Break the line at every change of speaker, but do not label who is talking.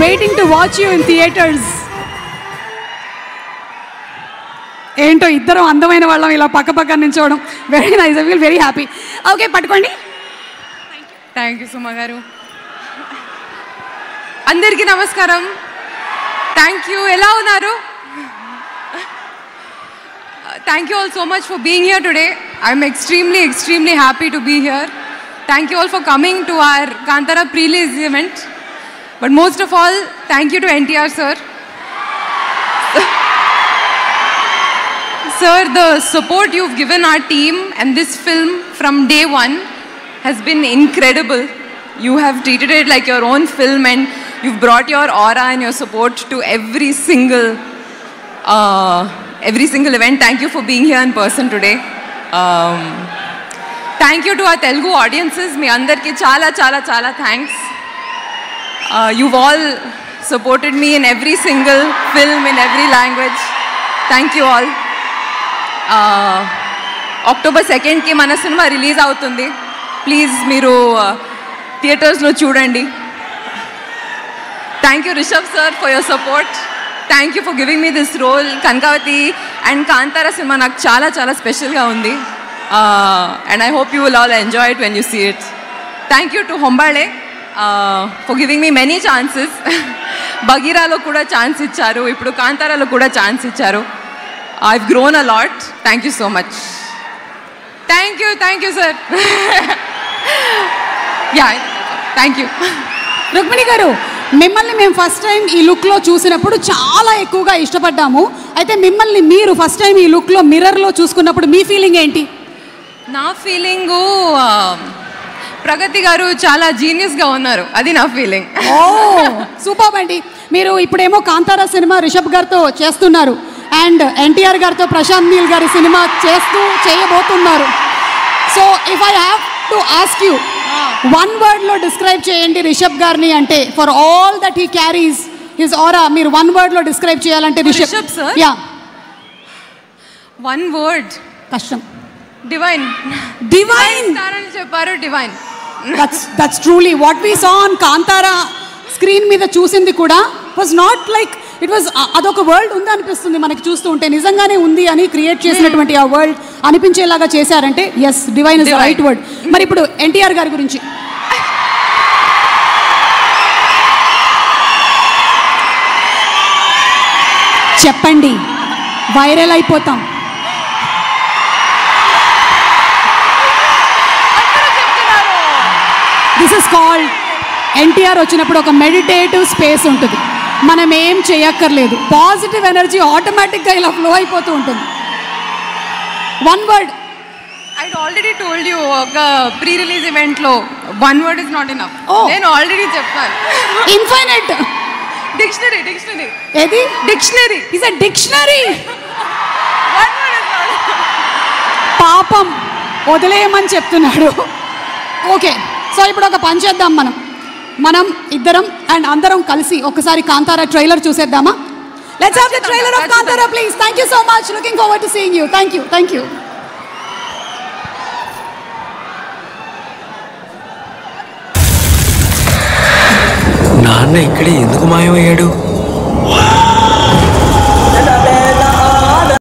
waiting to watch you in theaters. ఏంటో ఇద్దరు అందమైన వాళ్ళం ఇలా పక్క పక్క నించోవడం very nice. I feel very happy. Okay, పట్టుకోండి.
థ్యాంక్ యూ సుమ గారు. అందరికీ నమస్కారం. Thank you. ఎలా ఉన్నారు? Thank you all so much for being here today. I'm extremely happy to be here. Thank you all for coming to our Kantara pre-release event. But most of all, thank you to NTR sir. Sir, the support you've given our team and this film from day one has been incredible. You have treated it like your own film and you've brought your aura and your support to every single event. Thank you for being here in person today. Thank you to our Telugu audiences. Me andarki chala thanks. You've all supported me in every single film in every language. Thank you all. October 2nd ki mana cinema release avutundi. Please meeru theaters lo chudandi. Thank you Rishabh sir for your support. Thank you for giving me this role. Kankavati and Kantara cinema నాకు చాలా స్పెషల్గా ఉంది. And I hope you will all enjoy it when you see it. Thank you to Hombale for giving me many chances. Bagheeralo kuda chance icharu, ippudu Kantaralo kuda chance icharu. I've grown a lot. Thank you so much. Thank you sir. Yeah, thank you.
Rukmini గారు, మిమ్మల్ని మేము first time ఈ లుక్లో చూసినప్పుడు చాలా ఎక్కువగా ఇష్టపడ్డాము. అయితే మిమ్మల్ని మీరు ఫస్ట్ టైం ఈ లుక్లో మిర్రర్లో చూసుకున్నప్పుడు మీ ఫీలింగ్ ఏంటి?
నా ఫీలింగు ప్రగతి గారు చాలా జీనియస్గా ఉన్నారు, అది నా ఫీలింగ్.
ఓ సూపర్ అండి. మీరు ఇప్పుడేమో కాంతారా సినిమా రిషబ్ గారితో చేస్తున్నారు అండ్ ఎన్టీఆర్ గారితో ప్రశాంత్ నీల్ గారి సినిమా చేయబోతున్నారు. So if I have to ask you, one వర్డ్లో డిస్క్రైబ్ చేయండి రిషబ్ గారిని అంటే, for all that he carries his aura, మీరు వన్ వర్డ్లో డిస్క్రైబ్ చేయాలంటే
Rishab sir? Yeah, one word కష్టం. డివైన్ అని చెప్పారు. Divine.
That's truly what we saw on Kantara screen మీద చూసింది కూడా was not like it was, అదొక వరల్డ్ ఉంది అనిపిస్తుంది మనకి చూస్తూ ఉంటే. నిజంగానే ఉంది అని క్రియేట్ చేసినటువంటి ఆ వరల్డ్ అనిపించేలాగా చేశారంటే yes, divine is the right word. మరి ఇప్పుడు ఎన్టీఆర్ గారి గురించి చెప్పండి, వైరల్ అయిపోతాం. దిస్ ఇస్ కాల్డ్, ఎన్టీఆర్ వచ్చినప్పుడు ఒక మెడిటేటివ్ స్పేస్ ఉంటుంది. మనం ఏం చేయక్కర్లేదు, పాజిటివ్ ఎనర్జీ ఆటోమేటిక్గా ఇలా ఫ్లో అయిపోతూ ఉంటుంది. One word.
I already told you, ఒక ప్రీ రిలీజ్ ఈవెంట్లో one word is not enough. నేను ఆల్రెడీ చెప్పాను.
ఇన్ఫైనైట్.
డిక్షనరీ.
ఏది?
డిక్షనరీ.
Is a dictionary. పాపం వదిలేయమని చెప్తున్నాడు. ఓకే, సో ఇప్పుడు ఒక పని చేద్దాం, మనం ఇద్దరం అండ్ అందరం కలిసి ఒకసారి కాంతారా ట్రైలర్ చూసేద్దామా? Let's have the trailer of Kantara please. Thank you so much. Looking forward to seeing you. Thank you.
నాన్న ఇక్కడే ఎందుకు మాయమయ్యాడు?